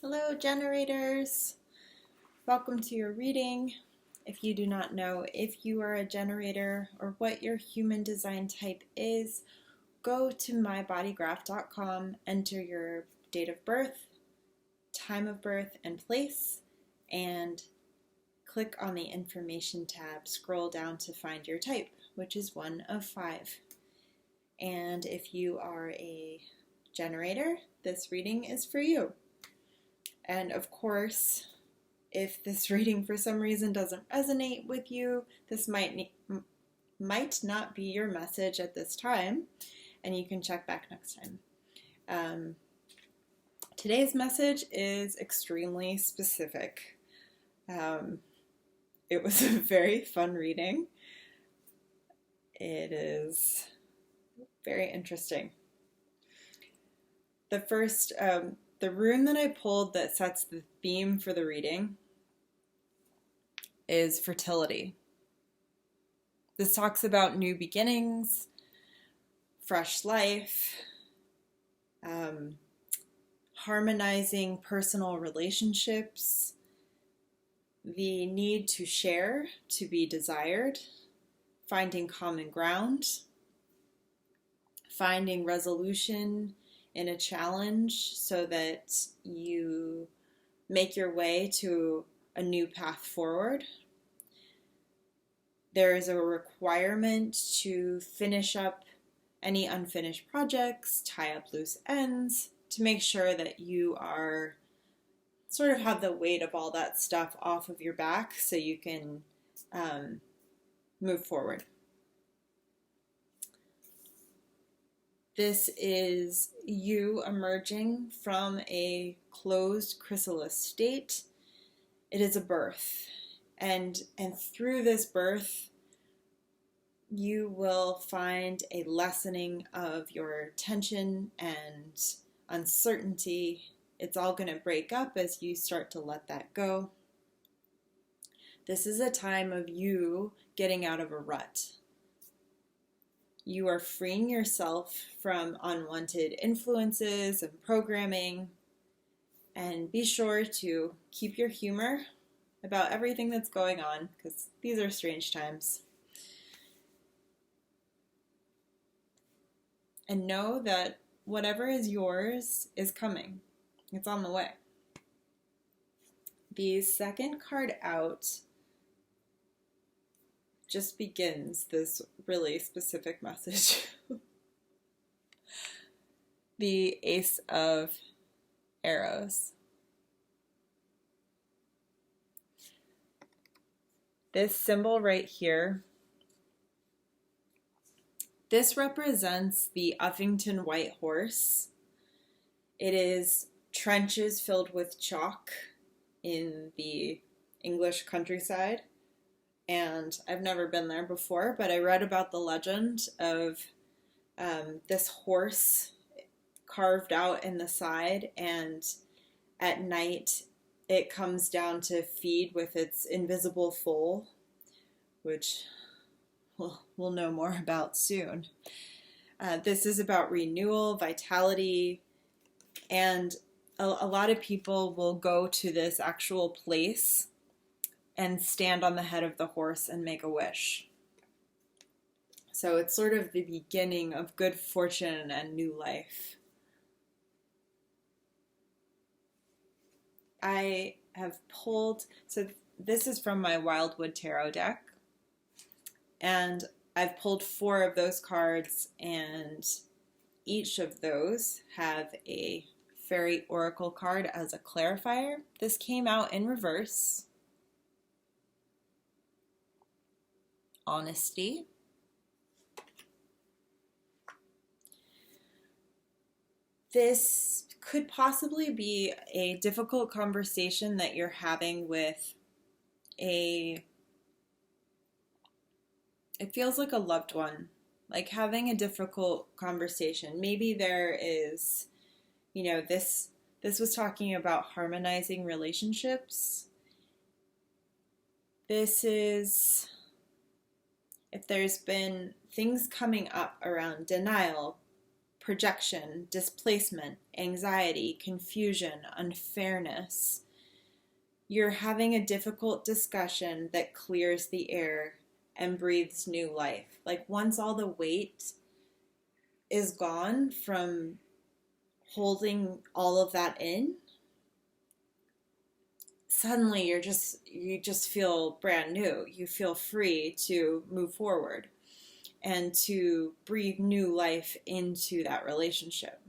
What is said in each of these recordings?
Hello, generators. Welcome to your reading. If you do not know if you are a generator or what your human design type is, go to mybodygraph.com, enter your date of birth, time of birth, and place, and click on the information tab. Scroll down to find your type, which is 1 of 5. And if you are a generator, this reading is for you. And of course, if this reading for some reason doesn't resonate with you, this might not be your message at this time, and you can check back next time. Today's message is extremely specific. It was a very fun reading. It is very interesting. The rune that I pulled that sets the theme for the reading is fertility. This talks about new beginnings, fresh life, harmonizing personal relationships, the need to share, to be desired, finding common ground, finding resolution in a challenge so that you make your way to a new path forward. There is a requirement to finish up any unfinished projects, tie up loose ends, to make sure that you are sort of have the weight of all that stuff off of your back so you can move forward. This is you emerging from a closed chrysalis state. It is a birth. And through this birth, you will find a lessening of your tension and uncertainty. It's all going to break up as you start to let that go. This is a time of you getting out of a rut. You are freeing yourself from unwanted influences and programming, and be sure to keep your humor about everything that's going on, because these are strange times. And know that whatever is yours is coming. It's on the way. The second card out just begins this really specific message. The Ace of Arrows. This symbol right here, this represents the Uffington White Horse. It is trenches filled with chalk in the English countryside. And I've never been there before, but I read about the legend of this horse carved out in the side, and at night it comes down to feed with its invisible foal, which we'll know more about soon. This is about renewal, vitality, and a lot of people will go to this actual place and stand on the head of the horse and make a wish. So it's sort of the beginning of good fortune and new life. I have pulled, so this is from my Wildwood Tarot deck, and I've pulled 4 of those cards, and each of those have a Faery Oracle card as a clarifier. This came out in reverse. Honesty. This could possibly be a difficult conversation that you're having with it feels like a loved one, like having a difficult conversation. Maybe there is, this was talking about harmonizing relationships. This is, if there's been things coming up around denial, projection, displacement, anxiety, confusion, unfairness. You're having a difficult discussion that clears the air and breathes new life. Like once all the weight is gone from holding all of that in, suddenly you just feel brand new. You feel free to move forward and to breathe new life into that relationship.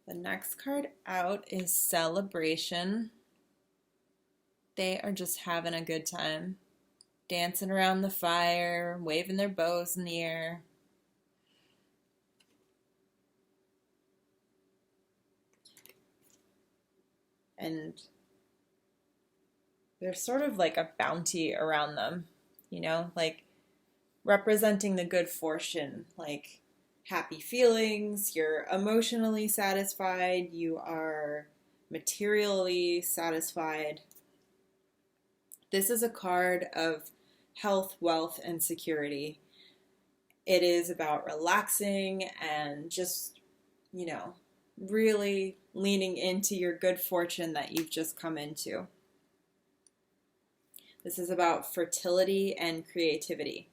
The next card out is Celebration. They are just having a good time, dancing around the fire, waving their bows in the air. And there's sort of like a bounty around them, you know, like representing the good fortune, like happy feelings, you're emotionally satisfied, you are materially satisfied. This is a card of health, wealth, and security. It is about relaxing and just, you know, really leaning into your good fortune that you've just come into. This is about fertility and creativity.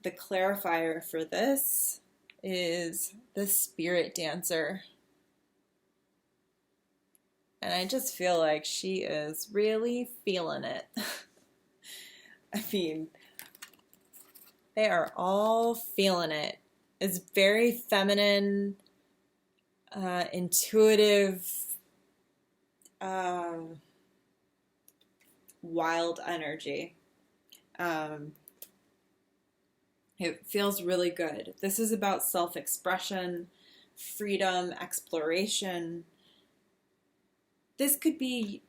The clarifier for this is the Spirit Dancer. And I just feel like she is really feeling it. I mean, they are all feeling it. It's very feminine, intuitive, wild energy. It feels really good. This is about self-expression, freedom, exploration. This could be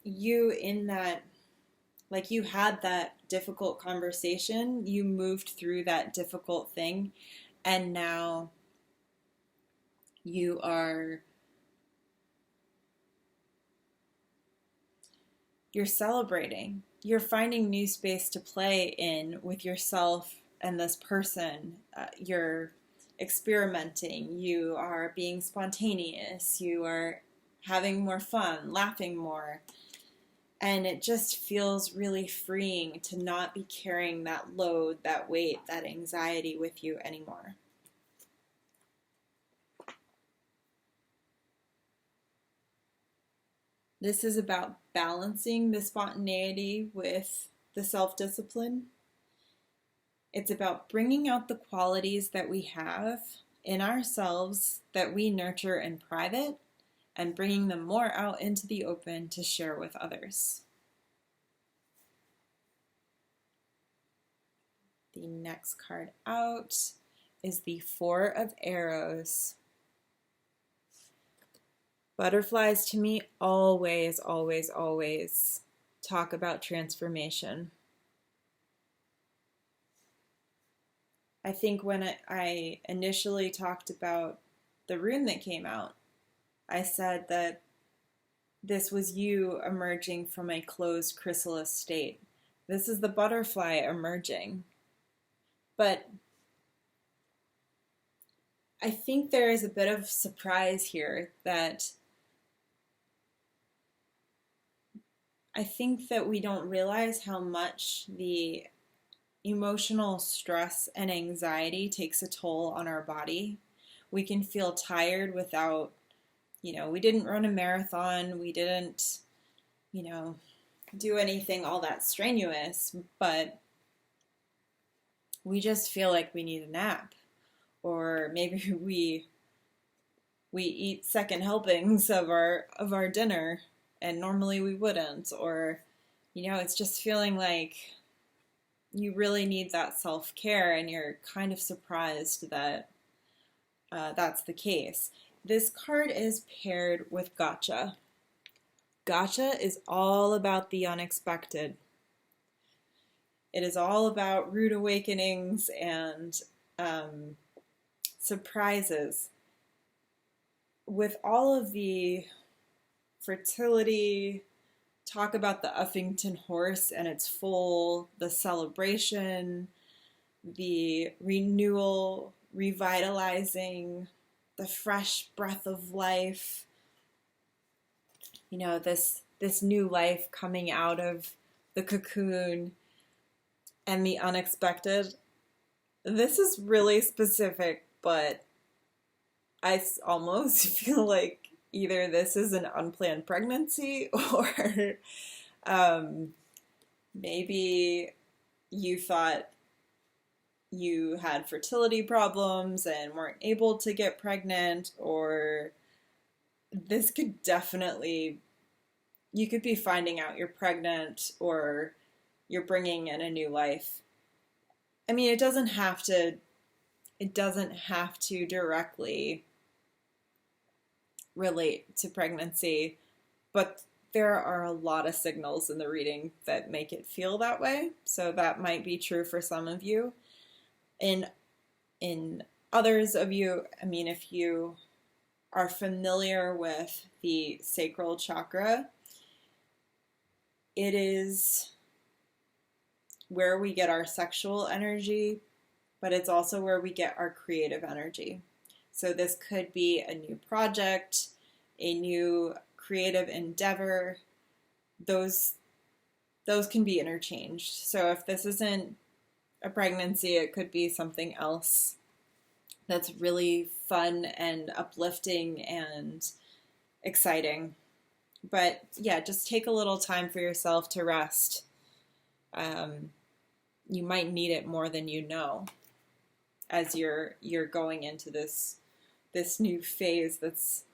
you in that, like you had that difficult conversation, you moved through that difficult thing, and now you're celebrating. You're finding new space to play in with yourself and this person. You're experimenting. You are being spontaneous. You are having more fun, laughing more. And it just feels really freeing to not be carrying that load, that weight, that anxiety with you anymore. This is about balancing the spontaneity with the self-discipline. It's about bringing out the qualities that we have in ourselves that we nurture in private and bringing them more out into the open to share with others. The next card out is the Four of Arrows. Butterflies to me always, always, always talk about transformation. I think when I initially talked about the rune that came out, I said that this was you emerging from a closed chrysalis state. This is the butterfly emerging. But I think there is a bit of surprise here that I think that we don't realize how much the emotional stress and anxiety takes a toll on our body. We can feel tired without, we didn't run a marathon, we didn't, do anything all that strenuous, but we just feel like we need a nap. Or maybe we eat second helpings of our dinner and normally we wouldn't, or it's just feeling like you really need that self-care and you're kind of surprised that that's the case. This card is paired with Gotcha. Gotcha is all about the unexpected. It is all about rude awakenings and surprises. With all of the fertility, talk about the Uffington horse and its foal, the celebration, the renewal, revitalizing, the fresh breath of life, you know, this new life coming out of the cocoon, and the unexpected. This is really specific, but I almost feel like either this is an unplanned pregnancy or maybe you thought you had fertility problems and weren't able to get pregnant, or this could definitely, you could be finding out you're pregnant or you're bringing in a new life. I mean, it doesn't have to directly relate to pregnancy, but there are a lot of signals in the reading that make it feel that way. So that might be true for some of you. In others of you, I mean, if you are familiar with the sacral chakra, it is where we get our sexual energy, but it's also where we get our creative energy. So this could be a new project, a new creative endeavor. Those can be interchanged. So if this isn't a pregnancy, it could be something else that's really fun and uplifting and exciting. But yeah, just take a little time for yourself to rest. You might need it more than you know as you're going into this new phase that's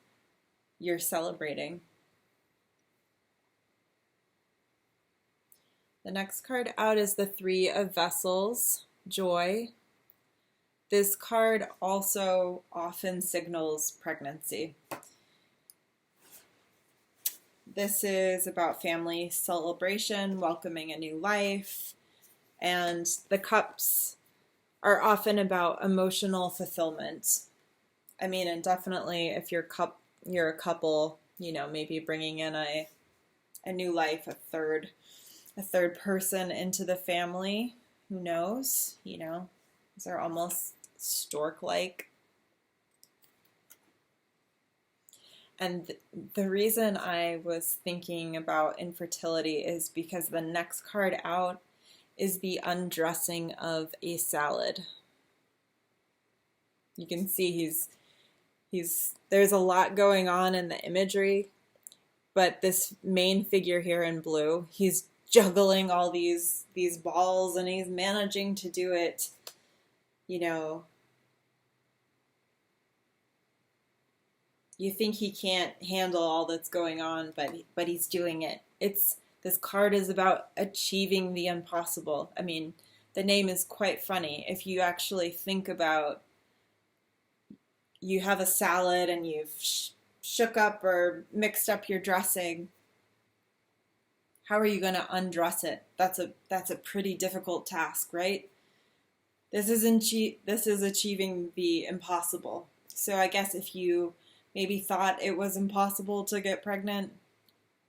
you're celebrating. The next card out is the Three of Vessels, Joy. This card also often signals pregnancy. This is about family celebration, welcoming a new life, and the cups are often about emotional fulfillment. I mean, and definitely if you're a couple, you know, maybe bringing in a new life, a third person into the family. Who knows? You know, these are almost stork-like. And the reason I was thinking about infertility is because the next card out is the undressing of a salad. You can see there's a lot going on in the imagery, but this main figure here in blue, he's juggling all these balls and he's managing to do it, you know. You think he can't handle all that's going on, but he's doing it. This card is about achieving the impossible. I mean, the name is quite funny. If you actually think about, you have a salad and you've shook up or mixed up your dressing. How are you going to undress it? That's a pretty difficult task, right? This is achieving the impossible. So I guess if you maybe thought it was impossible to get pregnant,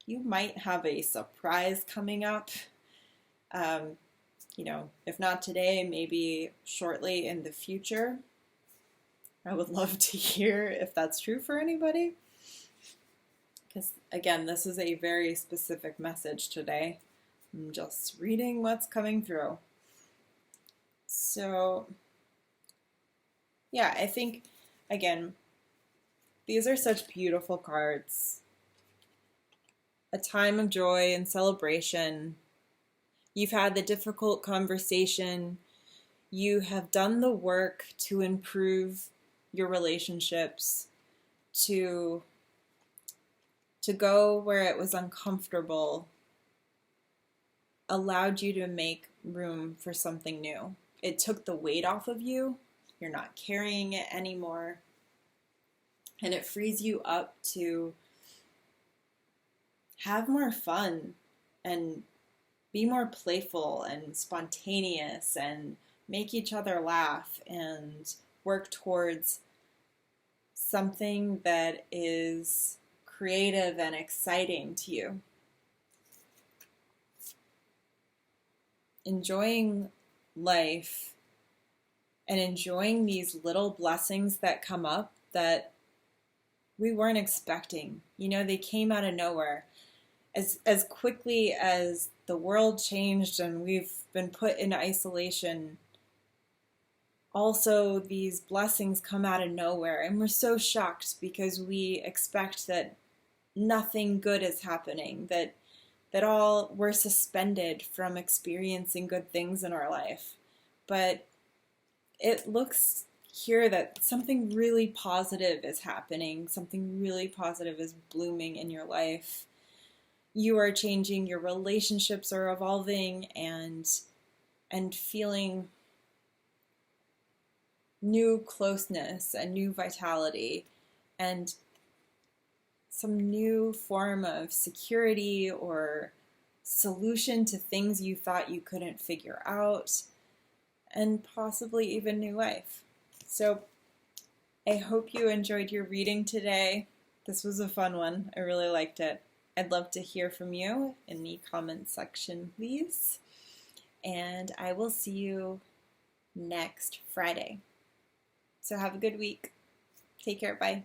you might have a surprise coming up. You know, if not today, maybe shortly in the future. I would love to hear if that's true for anybody. Because, again, this is a very specific message today. I'm just reading what's coming through. So, yeah, I think, again, these are such beautiful cards. A time of joy and celebration. You've had the difficult conversation. You have done the work to improve your relationships, to go where it was uncomfortable, allowed you to make room for something new. It took the weight off of you. You're not carrying it anymore. And it frees you up to have more fun and be more playful and spontaneous and make each other laugh and work towards something that is creative and exciting to you. Enjoying life and enjoying these little blessings that come up that we weren't expecting. You know, they came out of nowhere. As quickly as the world changed and we've been put in isolation, also these blessings come out of nowhere, and we're so shocked because we expect that nothing good is happening, that all we're suspended from experiencing good things in our life. But it looks here that something really positive is happening, something really positive is blooming in your life. You are changing, your relationships are evolving, and feeling new closeness and new vitality and some new form of security or solution to things you thought you couldn't figure out, and possibly even new life. So I hope you enjoyed your reading today. This was a fun one. I really liked it. I'd love to hear from you in the comments section, please. And I will see you next Friday. So have a good week. Take care. Bye.